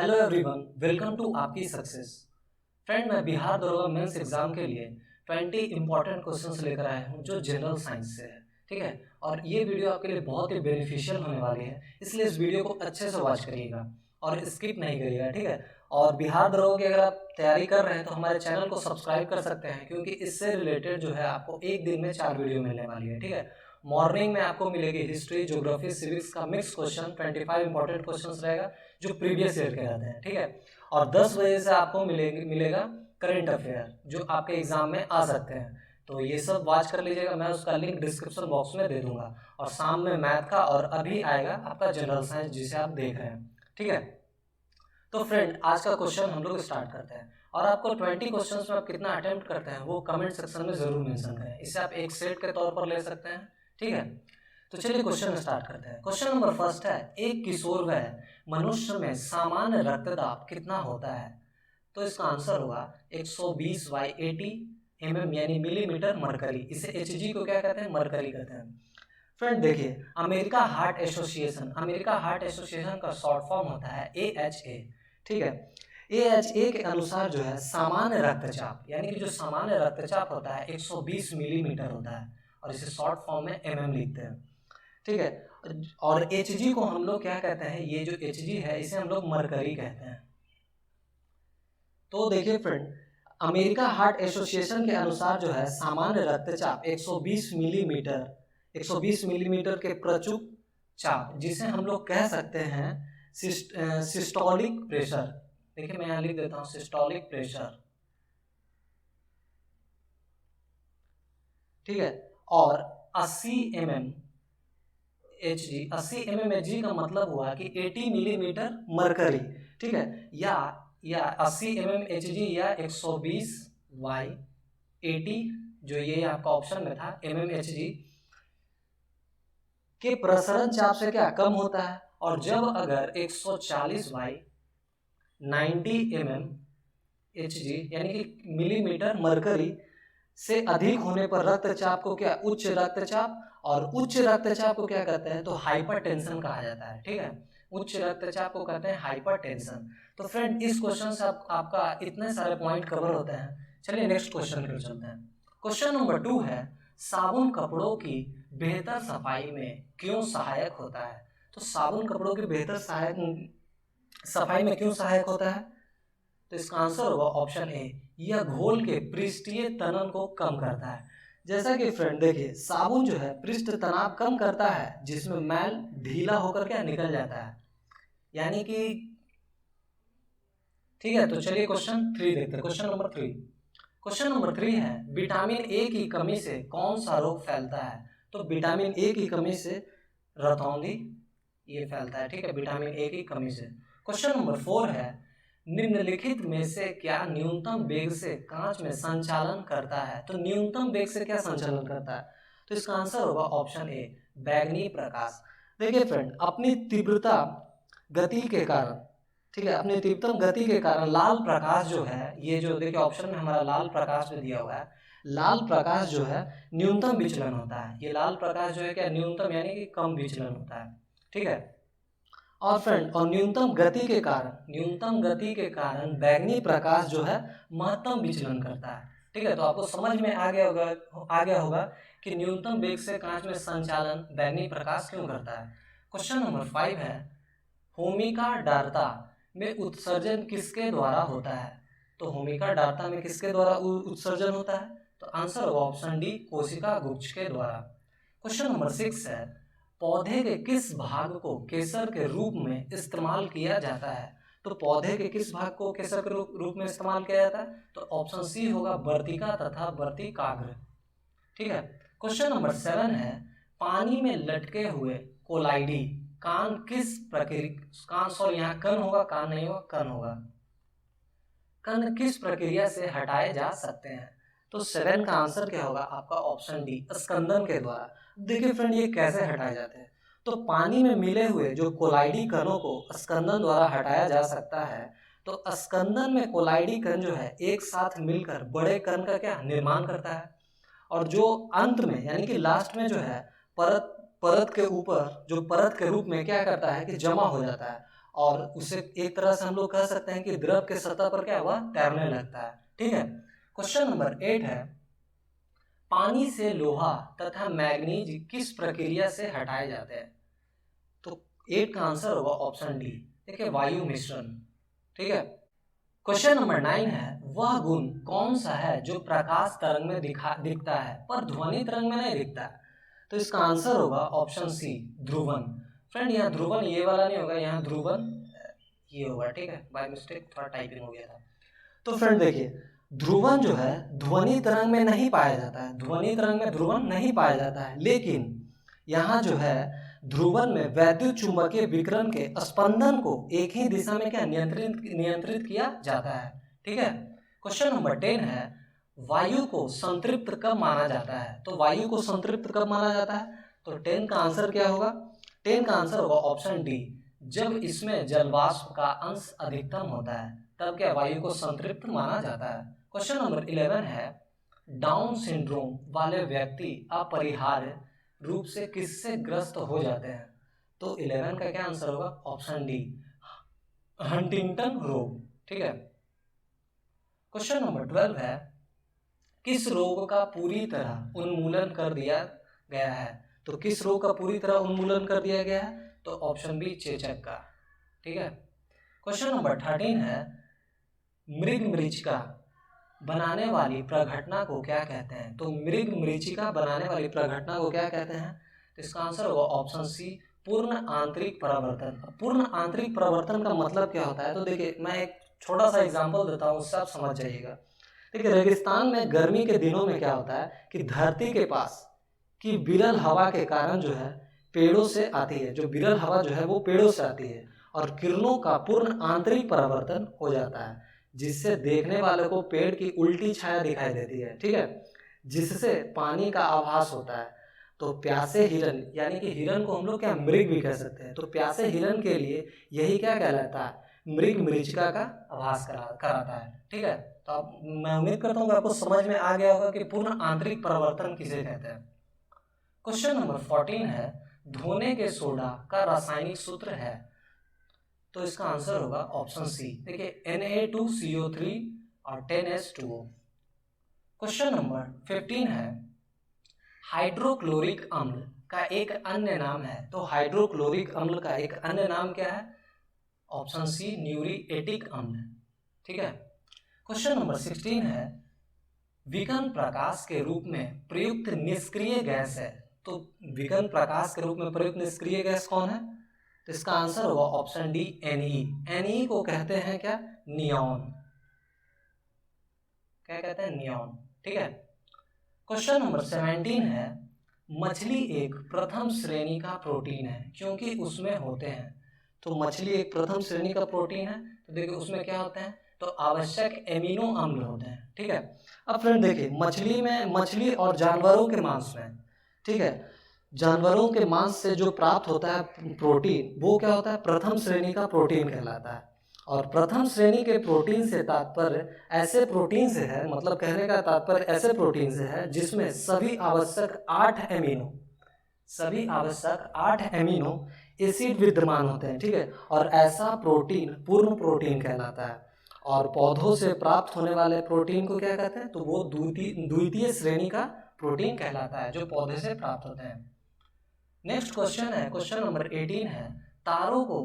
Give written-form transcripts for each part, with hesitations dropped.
Hello everyone, welcome to आपकी success. Friend, मैं बिहार दरोगा मेंस एग्जाम के लिए 20 इंपॉर्टेंट क्वेश्चंस लेकर आया हूं जो जनरल साइंस से है। ठीक है, और ये वीडियो आपके लिए बहुत ही बेनिफिशियल होने वाली है, इसलिए इस वीडियो को अच्छे से वॉच करिएगा और स्किप नहीं करिएगा। ठीक है, और बिहार दरोगा की अगर आप तैयारी कर रहे हैं तो हमारे चैनल को सब्सक्राइब कर सकते हैं, क्योंकि इससे रिलेटेड जो है आपको एक दिन में 4 वीडियो मिलने वाली है। ठीक है, मॉर्निंग में आपको मिलेगी हिस्ट्री, ज्योग्राफी, सिविक्स का मिक्स क्वेश्चन, 25 इंपॉर्टेंट क्वेश्चन रहेगा जो प्रीवियस ईयर के रहते हैं। ठीक है, और 10 बजे से आपको मिलेगा करंट अफेयर जो आपके एग्जाम में आ सकते हैं। तो ये सब वॉच कर लीजिएगा, मैं उसका लिंक डिस्क्रिप्शन बॉक्स में दे दूंगा। और शाम में मैथ का, और अभी आएगा आपका जनरल साइंस जिसे आप देख रहे हैं। ठीक है, तो फ्रेंड आज का क्वेश्चन हम लोग स्टार्ट करते हैं। और आपको 20 क्वेश्चंस में आप कितना अटेम्प्ट करते हैं वो कमेंट सेक्शन में जरूर मेंशन करें, इसे आप एक सेट के तौर पर ले सकते हैं। ठीक है, तो चलिए क्वेश्चन स्टार्ट करते हैं। क्वेश्चन नंबर फर्स्ट है, एक किशोर वय मनुष्य में सामान्य रक्तदाब कितना होता है? तो इसका आंसर होगा 120/80 mm यानी मिलीमीटर मरकरी। इसे एचजी को क्या कहते हैं? मरकरी कहते हैं। फ्रेंड देखिए, अमेरिका हार्ट एसोसिएशन का शॉर्ट फॉर्म होता है AHA। ठीक है, AHA के अनुसार जो है सामान्य रक्तचाप, यानी कि जो सामान्य रक्तचाप होता है 120 मिलीमीटर होता है, और इसे शॉर्ट फॉर्म में MM लिखते हैं। ठीक है, और HG को हम लोग क्या कहते हैं? ये जो HG है इसे हम लोग मरकरी कहते हैं। तो देखिए फ्रेंड, अमेरिका हार्ट एसोसिएशन के अनुसार जो है सामान्य रक्तचाप 120 मिलीमीटर के प्रचुप चाप, जिसे हम लोग कह सकते हैं सिस्टोलिक प्रेशर। देखिए मैं यहाँ लिख देता हूँ सिस्टोलिक प्रेशर। ठीक है, और 80 mm HG, 80 mm HG का मतलब हुआ कि 80 मिलीमीटर मरकरी। ठीक है, या 80 mm HG या 120/80 जो ये आपका ऑप्शन में था mm HG के प्रसरण चाप से क्या कम होता है। और जब अगर 140/90 mm HG यानी कि मिलीमीटर मरकरी से अधिक होने पर रक्तचाप को क्या उच्च रक्तचाप, और उच्च रक्तचाप को क्या कहते हैं? तो हाइपरटेंशन कहा जाता है। ठीक है, उच्च रक्तचाप को कहते हैं हाइपरटेंशन। तो फ्रेंड इस क्वेश्चन से आपका इतने सारे पॉइंट कवर होते हैं। चलिए नेक्स्ट क्वेश्चन पे चलते हैं। क्वेश्चन नंबर 2 है, साबुन कपड़ों की बेहतर सफाई में क्यों सहायक होता है? तो साबुन कपड़ों की बेहतर सफाई में क्यों सहायक होता है? तो इसका आंसर होगा ऑप्शन ए, यह घोल के पृष्ठीय तनन को कम करता है। जैसा कि फ्रेंड देखिए, साबुन जो है पृष्ठ तनाव कम करता है, जिसमें मैल ढीला होकर क्या निकल जाता है, यानी कि ठीक है। तो चलिए क्वेश्चन 3 देखते हैं। क्वेश्चन नंबर 3 है, विटामिन ए की कमी से कौन सा रोग फैलता है? तो विटामिन ए की कमी से रतौंधी ये फैलता है। ठीक है, विटामिन ए की कमी से। क्वेश्चन नंबर 4 है, निम्नलिखित में से क्या न्यूनतम वेग से कांच में संचालन करता है? तो न्यूनतम वेग से क्या संचालन करता है? तो इसका आंसर होगा ऑप्शन ए, बैगनी प्रकाश। देखिए फ्रेंड, अपनी तीव्रता गति के कारण, ठीक है, अपनी तीव्रतम गति के कारण लाल प्रकाश जो है, ये जो देखिए ऑप्शन में हमारा लाल प्रकाश में दिया हुआ है, लाल प्रकाश जो है न्यूनतम विचलन होता है। ये लाल प्रकाश जो है क्या न्यूनतम यानी कि कम विचलन होता है। ठीक है, और फ्रेंड और न्यूनतम गति के कारण बैगनी प्रकाश जो है महत्तम विचलन करता है। ठीक है, तो आपको समझ में आ गया होगा कि न्यूनतम वेग से कांच में संचालन बैगनी प्रकाश क्यों करता है। क्वेश्चन नंबर 5 है, होमिका डार्ता में उत्सर्जन किसके द्वारा होता है? तो होमिका डार्ता में किसके द्वारा उत्सर्जन होता है? तो आंसर होगा ऑप्शन डी, कोशिका गुच्छ के द्वारा। क्वेश्चन नंबर 6 है, पौधे के किस भाग को केसर के रूप में इस्तेमाल किया जाता है? तो पौधे के किस भाग को केसर के रूप में इस्तेमाल किया जाता है? तो ऑप्शन सी होगा वर्तिका तथा वर्तिकाग्र। ठीक है, क्वेश्चन नंबर 7 है, पानी में लटके हुए कोलाइडी कान किस प्रक्रिया, सॉरी यहाँ कण होगा, कान नहीं होगा, कण होगा। कण किस प्रक्रिया से हटाए जा सकते हैं? तो 7 का आंसर क्या होगा आपका ऑप्शन डी, स्कंदन के द्वारा। देखिए फ्रेंड, ये कैसे हटाए जाते हैं? तो पानी में मिले हुए जो कोलाइडी कणों को स्कंदन द्वारा हटाया जा सकता है। तो स्कंदन में कोलाइडी कण जो है एक साथ मिलकर बड़े कण का क्या निर्माण करता है, और जो अंत में यानी कि लास्ट में जो है परत के ऊपर जो परत के रूप में क्या करता है कि जमा हो जाता है, और उसे एक तरह से हम लोग कह सकते हैं कि द्रव के सतह पर क्या हुआ, तैरने लगता है। ठीक है, क्वेश्चन नंबर 8 है, पानी से लोहा तथा मैग्नीज किस प्रक्रिया से हटाए जाते हैं? तो 8 का आंसर होगा ऑप्शन डी, देखिए वायु मिश्रण। ठीक है, क्वेश्चन नंबर 9 है, वह गुण कौन सा है जो प्रकाश तरंग में दिखता है पर ध्वनि तरंग में नहीं दिखता? तो इसका आंसर होगा ऑप्शन सी, ध्रुवन। फ्रेंड यहाँ ध्रुवन ये वाला नहीं होगा, यहाँ ध्रुवन ये होगा। ठीक है, बाय मिस्टेक थोड़ा टाइपिंग हो गया था। तो फ्रेंड देखिए, ध्रुवन जो है ध्वनि तरंग में नहीं पाया जाता है, ध्वनि तरंग में ध्रुवन नहीं पाया जाता है, लेकिन यहाँ जो है ध्रुवन में वैद्युत चुंबकीय विकिरण के स्पंदन को एक ही दिशा में क्या नियंत्रित किया जाता है। ठीक है, क्वेश्चन नंबर 10 है, वायु को संतृप्त कब माना जाता है? तो वायु को संतृप्त कब माना जाता है? तो 10 का आंसर क्या होगा? 10 का आंसर होगा ऑप्शन डी, जब इसमें जलवाष्प का अंश अधिकतम होता है तब क्या वायु को संतृप्त माना जाता है। क्वेश्चन नंबर 11 है, डाउन सिंड्रोम वाले व्यक्ति अपरिहार्य रूप से किससे ग्रस्त हो जाते हैं? तो 11 का क्या आंसर होगा? ऑप्शन डी, हंटिंगटन रोग। ठीक है, क्वेश्चन नंबर 12 है, किस रोग का पूरी तरह उन्मूलन कर दिया गया है? तो किस रोग का पूरी तरह उन्मूलन कर दिया गया है? तो ऑप्शन बी, चेचक का। ठीक है, क्वेश्चन नंबर 13 है, मृग मरीचिका बनाने वाली प्रघटना को क्या कहते हैं? तो मृग मरीचिका बनाने वाली प्रघटना को क्या कहते हैं? तो इसका आंसर होगा ऑप्शन सी, पूर्ण आंतरिक परावर्तन। पूर्ण आंतरिक परावर्तन का मतलब क्या होता है? तो देखिए मैं एक छोटा सा एग्जांपल देता हूँ, उससे आप समझ जाइएगा। देखिए रेगिस्तान में गर्मी के दिनों में क्या होता है कि धरती के पास की विरल हवा के कारण जो है पेड़ों से आती है, जो विरल हवा जो है वो पेड़ों से आती है और किरणों का पूर्ण आंतरिक परावर्तन हो जाता है, जिससे देखने वाले को पेड़ की उल्टी छाया दिखाई देती है। ठीक है, जिससे पानी का आभास होता है। तो प्यासे हिरन, यानी कि हिरन को हम लोग क्या मृग भी कह सकते हैं, तो प्यासे हिरन के लिए यही क्या कहलाता है? मृग मरीचिका का आभास कराता है। ठीक है, तो अब मैं उम्मीद करता हूँ कि आपको समझ में आ गया होगा कि पूर्ण आंतरिक परावर्तन किसे कहते हैं। क्वेश्चन नंबर 14 है, धोने के सोडा का रासायनिक सूत्र है? तो इसका आंसर होगा ऑप्शन सी, देखिए Na2CO3 और 10H2O। क्वेश्चन नंबर 15 है, हाइड्रोक्लोरिक अम्ल का एक अन्य नाम है? तो हाइड्रोक्लोरिक अम्ल का एक अन्य नाम क्या है? ऑप्शन सी, न्यूरिएटिक अम्ल। ठीक है, क्वेश्चन नंबर 16 है, विकर्ण प्रकाश के रूप में प्रयुक्त निष्क्रिय गैस है? तो विकर्ण प्रकाश के रूप में प्रयुक्त निष्क्रिय गैस कौन है? तो इसका आंसर होगा ऑप्शन डी, Ne। Ne को कहते हैं क्या? नियॉन। क्या कहते हैं? नियॉन। ठीक है, क्वेश्चन नंबर 17 है, मछली एक प्रथम श्रेणी का प्रोटीन है क्योंकि उसमें होते हैं? तो मछली एक प्रथम श्रेणी का प्रोटीन है, तो देखिए उसमें क्या होते हैं? तो आवश्यक एमिनो अम्ल होते हैं। ठीक है, अब फ्रेंड देखिए मछली और जानवरों के मांस में, ठीक है, जानवरों के मांस से जो प्राप्त होता है प्रोटीन, वो क्या होता है? प्रथम श्रेणी का प्रोटीन कहलाता है। और प्रथम श्रेणी के प्रोटीन से तात्पर्य ऐसे प्रोटीन से है, मतलब कहने का तात्पर्य ऐसे प्रोटीन से है जिसमें सभी आवश्यक 8 एमिनो एसिड विद्यमान होते हैं। ठीक है, और ऐसा प्रोटीन पूर्ण प्रोटीन कहलाता है। और पौधों से प्राप्त होने वाले प्रोटीन को क्या कहते हैं? तो वो द्वितीय श्रेणी का प्रोटीन कहलाता है, जो पौधे से प्राप्त होते हैं। नेक्स्ट क्वेश्चन है, क्वेश्चन नंबर 18 है, तारों को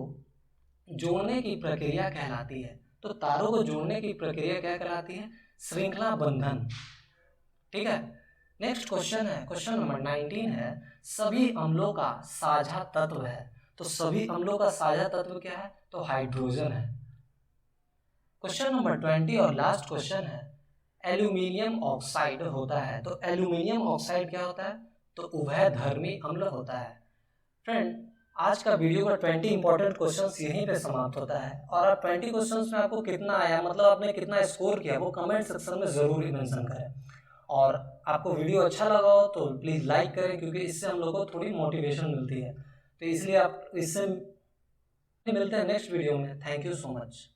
जोड़ने की प्रक्रिया कहलाती है? तो तारों को जोड़ने की प्रक्रिया क्या कहलाती है? श्रृंखला बंधन। ठीक है, नेक्स्ट क्वेश्चन है, क्वेश्चन नंबर 19 है, सभी अम्लों का साझा तत्व है? तो सभी अम्लों का साझा तत्व क्या है? तो हाइड्रोजन है। क्वेश्चन नंबर 20 और लास्ट क्वेश्चन है, एल्यूमिनियम ऑक्साइड होता है? तो एल्यूमिनियम ऑक्साइड क्या होता है? तो उभयधर्मी अम्ल होता है। फ्रेंड आज का वीडियो का 20 इंपॉर्टेंट क्वेश्चंस यहीं पे समाप्त होता है। और आप 20 क्वेश्चंस में आपको कितना आया, मतलब आपने कितना स्कोर किया, वो कमेंट सेक्शन में जरूर मेंशन करें। और आपको वीडियो अच्छा लगा हो तो प्लीज़ लाइक करें, क्योंकि इससे हम लोगों को थोड़ी मोटिवेशन मिलती है। तो इसलिए आप इससे मिलते हैं नेक्स्ट वीडियो में। Thank you so much.